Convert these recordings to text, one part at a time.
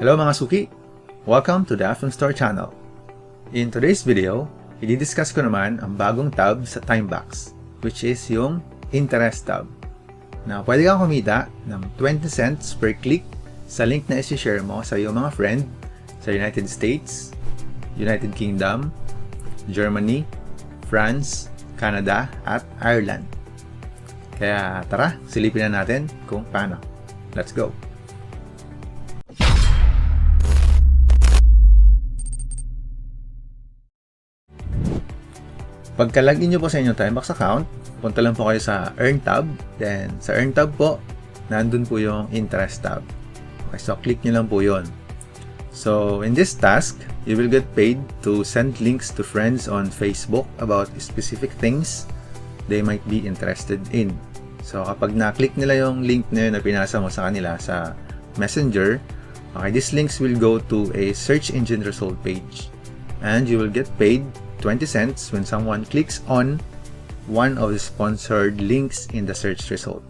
Hello mga suki! Welcome to the FM Store channel. In today's video, i-discuss ko naman ang bagong tab sa Timebox, which is yung Interest tab. Na pwede kang kumita ng 20 cents per click sa link na isi-share mo sa iyong mga friend sa United States, United Kingdom, Germany, France, Canada, at Ireland. Kaya tara, silipin na natin kung paano. Let's go! Pagka-login nyo po sa inyong Timebox account, punta lang po kayo sa Earn tab. Then, sa Earn tab po, nandun po yung Interest tab. Okay, so click nyo lang po yun. So, in this task, you will get paid to send links to friends on Facebook about specific things they might be interested in. So, kapag na-click nila yung link na yun na pinasa mo sa kanila sa Messenger, okay, these links will go to a search engine result page. And you will get paid 20 cents when someone clicks on one of the sponsored links in the search result.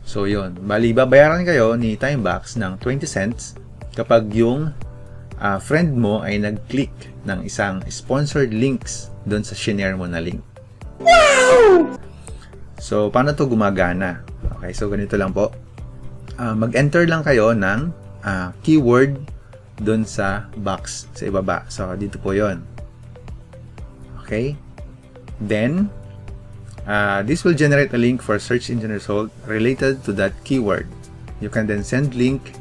So yun, bali babayaran kayo ni Timebox ng 20 cents kapag yung friend mo ay nag-click ng isang sponsored links doon sa shinare mo na link. Wow! So paano to gumagana? Okay, so ganito lang po. Mag-enter lang kayo ng keyword doon sa box sa ibaba. So dito po yon. Okay, then this will generate a link for search engine result related to that keyword. You can then send link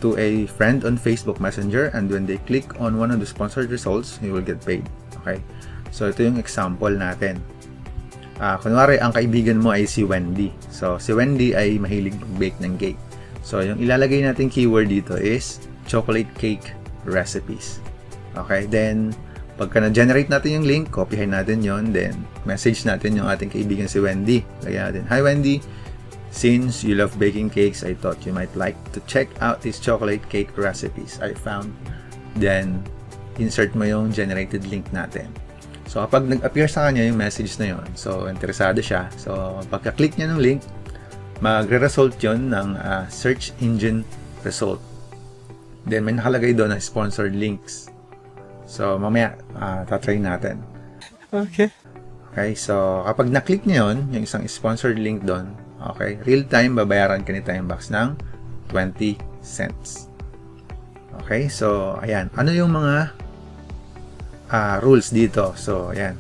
to a friend on Facebook Messenger, and when they click on one of the sponsored results, you will get paid. Okay, so ito yung example natin. Kunwari ang kaibigan mo ay si Wendy. So si Wendy ay mahilig mag-bake ng cake. So yung ilalagay natin keyword dito is chocolate cake recipes. Okay, then pagka na-generate natin yung link, copyhin natin yon, then message natin yung ating kaibigan si Wendy. Lagyan natin, "Hi Wendy, since you love baking cakes, I thought you might like to check out these chocolate cake recipes I found." Then, insert mo yung generated link natin. So, kapag nag-appear sa kanya yung message na yon, so, interesado siya. So, pagka-click niya ng link, magre-result yon ng search engine result. Then, may nakalagay doon na sponsored links. So, mamaya, tatry natin. Okay. Okay, so, kapag na-click niyo yun, yung isang sponsored link doon, okay, real-time, babayaran ka ni Timebox ng 20 cents. Okay, so, ayan. Ano yung mga rules dito? So, ayan.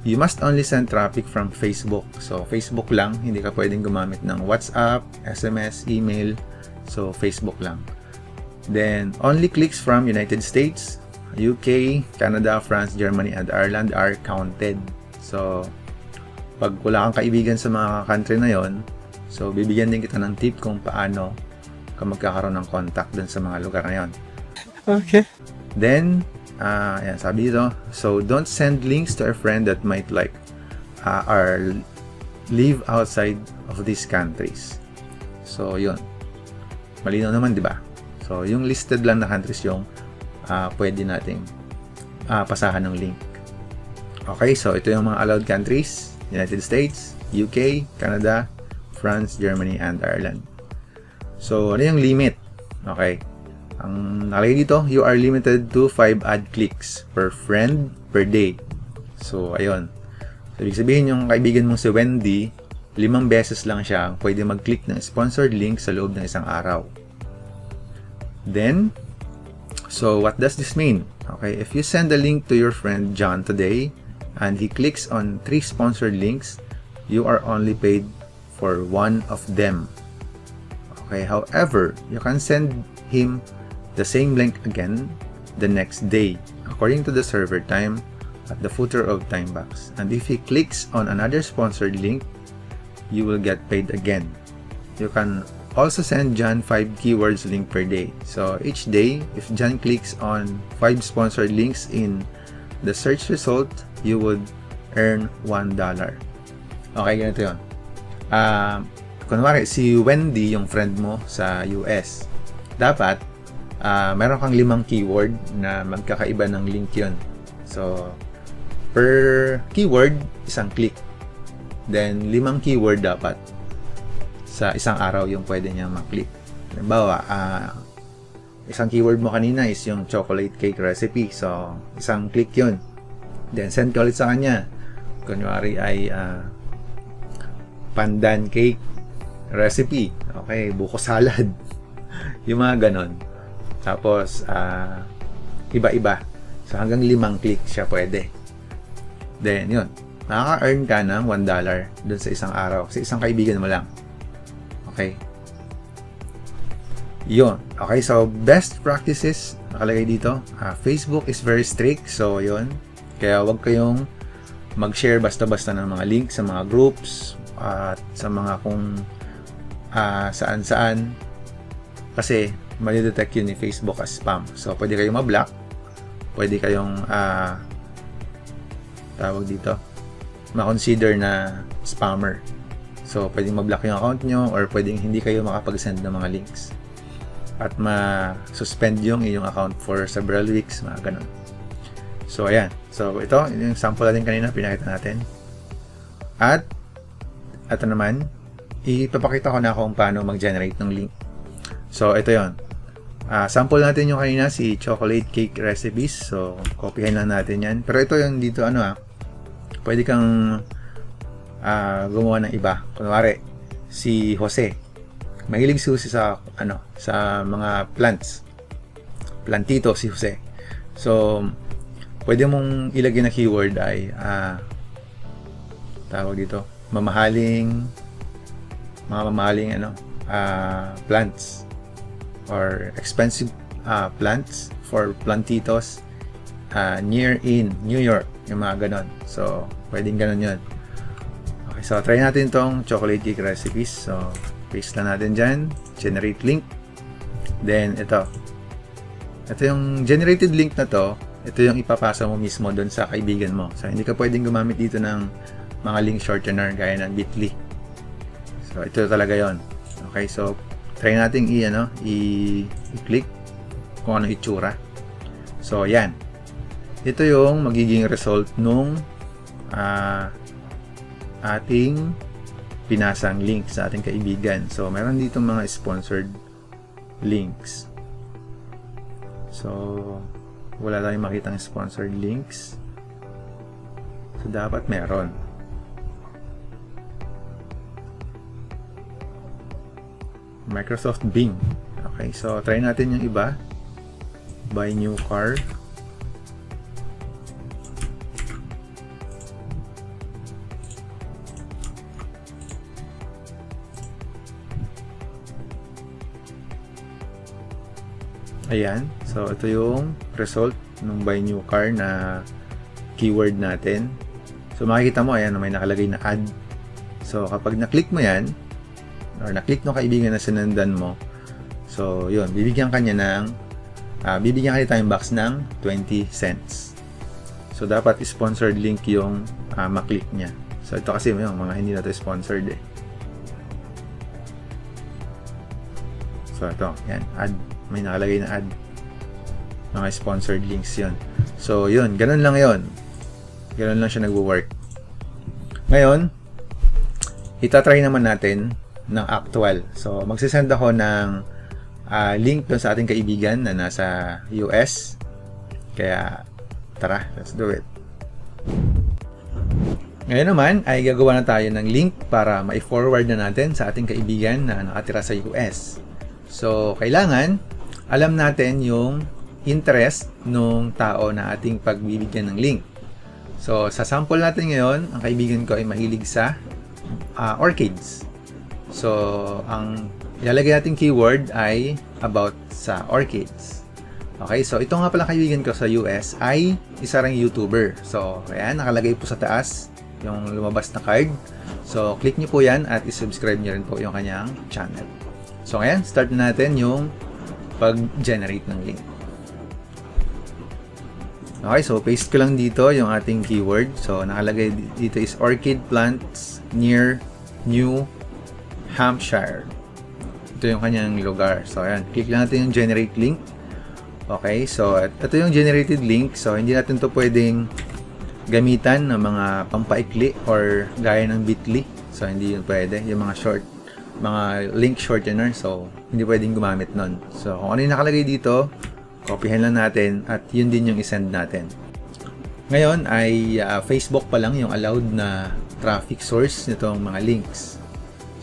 You must only send traffic from Facebook. So, Facebook lang. Hindi ka pwedeng gumamit ng WhatsApp, SMS, email. So, Facebook lang. Then, only clicks from United States, UK, Canada, France, Germany, and Ireland are counted. So, pag wala kang kaibigan sa mga country na yon, so bibigyan din kita ng tip kung paano ka magkakaroon ng contact dun sa mga lugar na yon. Okay. Then, yan, sabi dito, so don't send links to a friend that might like or live outside of these countries. So, yun. Malinaw naman, di ba? So, yung listed lang na countries yung pwede nating pasahan ng link. Okay, so ito yung mga allowed countries: United States, UK, Canada, France, Germany, and Ireland. So, ano yung limit? Okay, ang nakalagay dito, you are limited to 5 ad clicks per friend per day. So, ayun. So, ibig sabihin yung kaibigan mong si Wendy, 5 beses lang siya pwede mag-click ng sponsored link sa loob ng isang araw. Then, so what does this mean? Okay, if you send a link to your friend John today and he clicks on 3 sponsored links, you are only paid for 1 of them. Okay, however, you can send him the same link again the next day according to the server time at the footer of Timebox. And if he clicks on another sponsored link, you will get paid again. You can also send John 5 keywords link per day. So each day, if John clicks on 5 sponsored links in the search result, you would earn $1. Okay, ganito yun. Kunwari, si Wendy, yung friend mo sa US. Dapat, meron kang 5 keyword na magkakaiba ng link yun. So, per keyword, isang click. Then, 5 keyword dapat sa isang araw yung pwede niya mag-click. Halimbawa, isang keyword mo kanina is yung chocolate cake recipe. So, isang click yun. Then, send ka ulit sa kanya. Kunwari ay pandan cake recipe. Okay, buko salad. Yung mga ganon. Tapos, iba-iba. So, hanggang 5 click siya pwede. Then, yun. Nakaka-earn ka ng $1 dun sa isang araw. Sa isang kaibigan mo lang. Okay. Yun. Okay, so best practices nakalagay dito. Facebook is very strict. So, yun. Kaya wag kayong mag-share basta-basta ng mga links sa mga groups at sa mga kung saan-saan. Kasi, mali-detect yun ni Facebook as spam. So, pwede kayong ma-block. Pwede kayong tawag dito, ma-consider na spammer. So, pwedeng ma-block yung account nyo or pwedeng hindi kayo makapag-send ng mga links. At ma-suspend yung inyong account for several weeks, mga ganun. So, ayan. So, ito, yung sample natin kanina, pinakita natin. At, ito naman, ipapakita ko na kung paano mag-generate ng link. So, ito yon. Sample natin yung kanina, si chocolate cake recipes. So, copyhin lang natin yan. Pero ito yung dito, pwede kang gumawa ng iba. Kunwari, si Jose. Mahilig si Jose sa mga plants. Plantito si Jose. So, pwede mong ilagay na keyword ay tawag dito, mamahaling plants or expensive plants for plantitos near in New York, yung mga ganon. So, pwedeng ganon yun. Okay, so try natin tong chocolate cake recipes. So, paste lang natin dyan, generate link. Then, ito yung generated link na to, ito yung ipapasa mo mismo doon sa kaibigan mo. So, hindi ka pwedeng gumamit dito ng mga link shortener gaya ng Bitly. So, ito talaga yon. Okay, so try natin i-click kung ano itsura. So, yan. Ito yung magiging result nung ating pinasang link sa ating kaibigan. So, meron dito mga sponsored links. So, wala tayong makitang sponsored links. So, dapat meron. Microsoft Bing. Okay, so try natin yung iba. Buy new car. Ayan. So, ito yung result ng buy new car na keyword natin. So, makikita mo, ayan, may nakalagay na ad. So, kapag na-click mo yan, or na-click ng kaibigan na sinundan mo, so, yun, bibigyan ka time box ng 20 cents. So, dapat sponsored link yung maklik niya. So, ito kasi yung mga hindi na ito sponsored eh. So, ito, yan, ad. May nakalagay na ad. Mga sponsored links yun. So, yun, ganun lang yun. Ganun lang siya nagwo-work. Ngayon, itatry naman natin ng actual. So, magsisend ako ng link doon sa ating kaibigan na nasa US. Kaya, tara, let's do it. Ngayon naman, ay gagawa na tayo ng link para ma-forward na natin sa ating kaibigan na nakatira sa US. So, kailangan, alam natin yung interest nung tao na ating pagbibigyan ng link. So, sa sample natin ngayon, ang kaibigan ko ay mahilig sa orchids. So, ang ilalagay nating keyword ay about sa orchids. Okay, so ito nga pala kaibigan ko sa US ay isa ring YouTuber. So, ayan, nakalagay po sa taas yung lumabas na card. So, click nyo po yan at isubscribe nyo rin po yung kanyang channel. So, ngayon, start na natin yung pag-generate ng link. Okay, so paste ko lang dito yung ating keyword. So, nakalagay dito is orchid plants near New Hampshire. Ito yung kanyang lugar. So, ayan. Click lang natin yung generate link. Okay, so ito yung generated link. So, hindi natin to pwedeng gamitan ng mga pampaikli or gaya ng Bitly. So, hindi yun pwede. Yung mga short mga link shortener, so hindi pwedeng gumamit nun. So kung ano yung nakalagay dito, copyhan lang natin at yun din yung isend natin. Ngayon ay Facebook pa lang yung allowed na traffic source nitong mga links.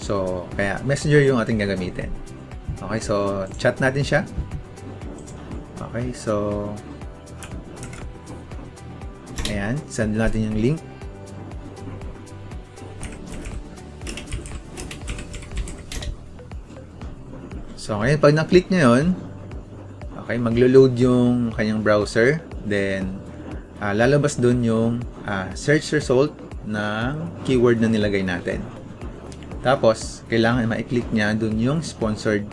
So kaya Messenger yung ating gagamitin. Okay, so chat natin siya. Okay, so ayan, send natin yung link. So ngayon, pag na-click nyo yun, okay, maglo-load yung kanyang browser. Then, lalabas dun yung search result ng keyword na nilagay natin. Tapos, kailangan ma-click niya dun yung sponsored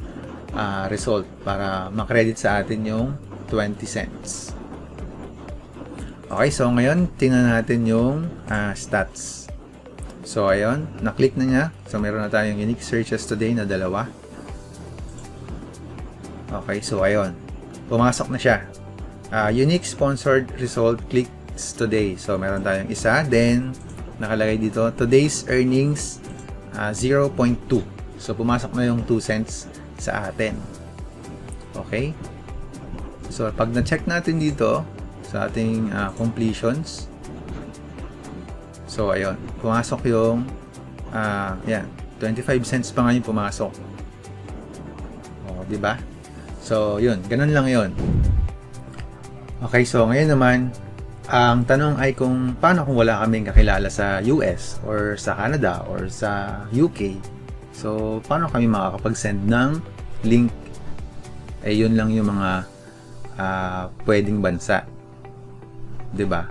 result para makredit sa atin yung 20 cents. Okay, so ngayon, tingnan natin yung stats. So, ayun, na-click na niya. So, meron na tayong unique searches today na 2. Okay, so ayun. Pumasok na siya. Unique sponsored result clicks today. So, meron tayong isa. Then, nakalagay dito, today's earnings 0.2. So, pumasok na yung 2 cents sa atin. Okay? So, pag na-check natin dito sa ating completions, so, ayun. Pumasok yung yan. 25 cents pa nga yung pumasok. O, diba? So, yun. Ganun lang yun. Okay, so ngayon naman, ang tanong ay kung paano kung wala kaming kakilala sa US or sa Canada or sa UK. So, paano kami makakapag-send ng link? Eh, yun lang yung mga pwedeng bansa. 'Di ba?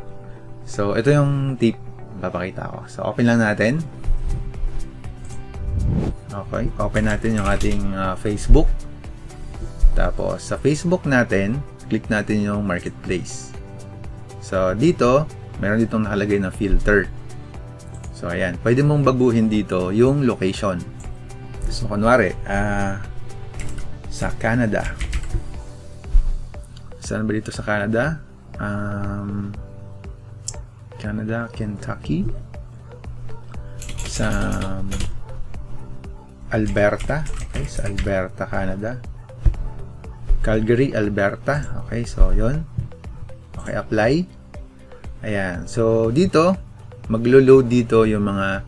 So, ito yung tip papakita ko. So, open lang natin. Okay, open natin yung ating Facebook. Tapos, sa Facebook natin, click natin yung marketplace. So, dito, meron ditong nakalagay na filter. So, ayan. Pwede mong baguhin dito yung location. So, kunwari, sa Canada. Saan ba dito sa Canada? Canada, Kentucky. Sa Alberta. Okay, sa Alberta, Canada. Calgary, Alberta. Okay, so yun. Okay, apply. Ayan. So, dito, maglo-load dito yung mga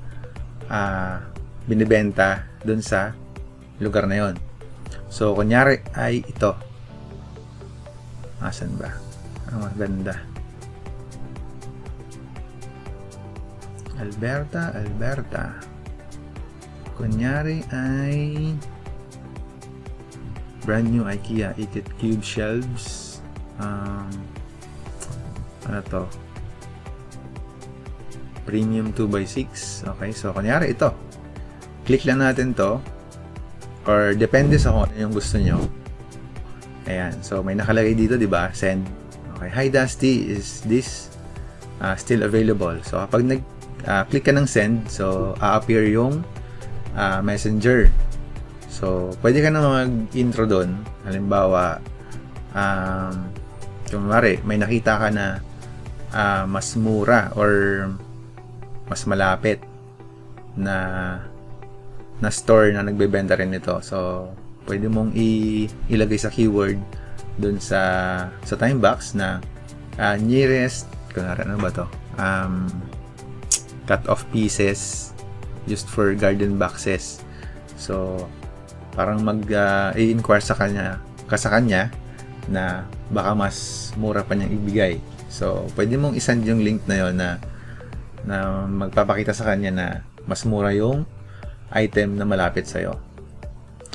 binibenta dun sa lugar na yon. So, kunyari ay ito. Asan ba? Ang maganda. Alberta, Alberta. Kunyari ay brand new IKEA 8 cube shelves. Ano to? Premium 2x6. Okay, so kunyari ito. Click lang natin to. Or depende sa kung ano yung gusto nyo. Ayan. So, may nakalagay dito, di ba? Send. Okay. Hi, Dusty. Is this still available? So, kapag nag-click ka ng send, so, a-appear yung messenger. So, pwede ka na mag-intro doon. Halimbawa, kumari, may nakita ka na mas mura or mas malapit na store na nagbebenta rin nito. So, pwede mong ilagay sa keyword doon sa time box na nearest, kunwari, ano ba to? Cut off pieces used for garden boxes. So, parang i-inquire sa kanya na baka mas mura pa niyang ibigay. So, pwede mong isend yung link na yon na magpapakita sa kanya na mas mura yung item na malapit sa'yo.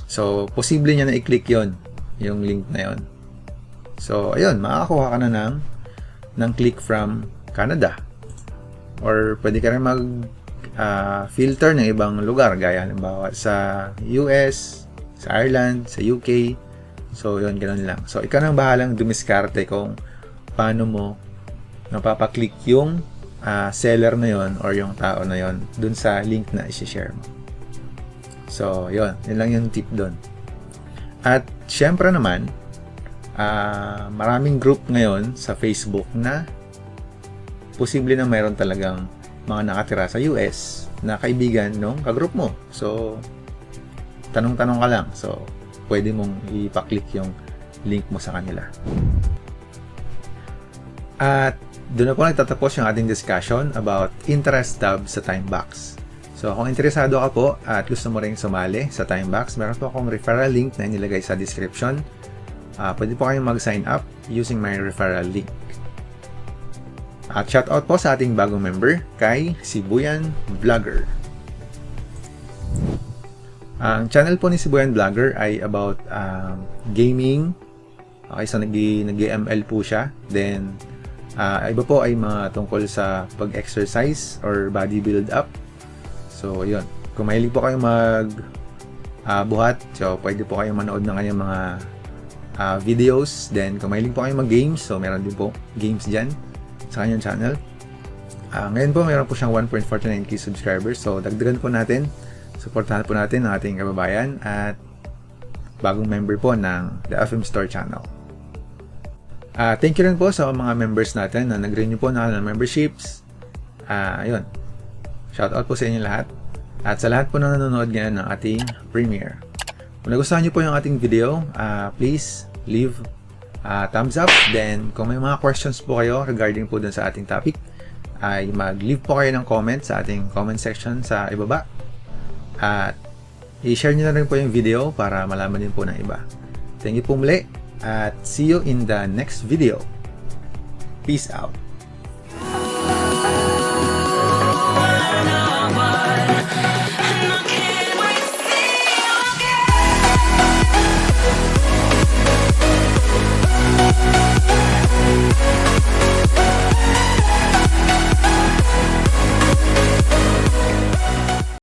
So, posible niya na i-click yung link na yon. So, ayun, makakakuha ka na ng click from Canada. Or pwede ka rin filter ng ibang lugar, gaya halimbawa sa US, sa Ireland, sa UK. So, yun, ganun lang. So, ikaw nang bahalang dumiskarte kung paano mo napapaklik yung seller na yon or yung tao na yon dun sa link na isi-share mo. So, yun. Yun lang yung tip dun. At, syempre naman, maraming group ngayon sa Facebook na posible na mayroon talagang mga nakatira sa US na kaibigan ng kagroup mo. So, tanong-tanong ka lang. So, pwede mong ipa-click yung link mo sa kanila. At doon na po nagtatapos yung ating discussion about interest tab sa Timebox. So, kung interesado ka po at gusto mo rin sumali sa Timebox, meron po akong referral link na inilagay sa description. Pwede po kayong mag-sign up using my referral link. At shoutout po sa ating bagong member, kay Sibuyan Vlogger. Ang channel po ni Sibuyan Vlogger ay about gaming. Okay, so nag-ML po siya. Then, iba po ay mga tungkol sa pag-exercise or body build up. So, yun. Kung mahilig po kayong buhat, so pwede po kayong manood ng kanyang mga videos. Then, kung mahilig po kayong mag-games, so meron din po games dyan sa kanyang channel. Ngayon po, meron po siyang 1.49k subscribers. So, dagdagan po natin. Supportahan po natin ang ating kababayan at bagong member po ng The FM Store channel. Thank you rin po sa mga members natin na nag-renew po na ng memberships. Ayun. Shoutout po sa inyo lahat. At sa lahat po na nanonood ngayon ng ating premiere. Kung nagustuhan niyo po yung ating video, please leave thumbs up. Then, kung may mga questions po kayo regarding po dun sa ating topic, ay mag-leave po kayo ng comment sa ating comment section sa ibaba. At i-share nyo na rin po yung video para malaman din po ng iba. Thank you po muli at see you in the next video. Peace out.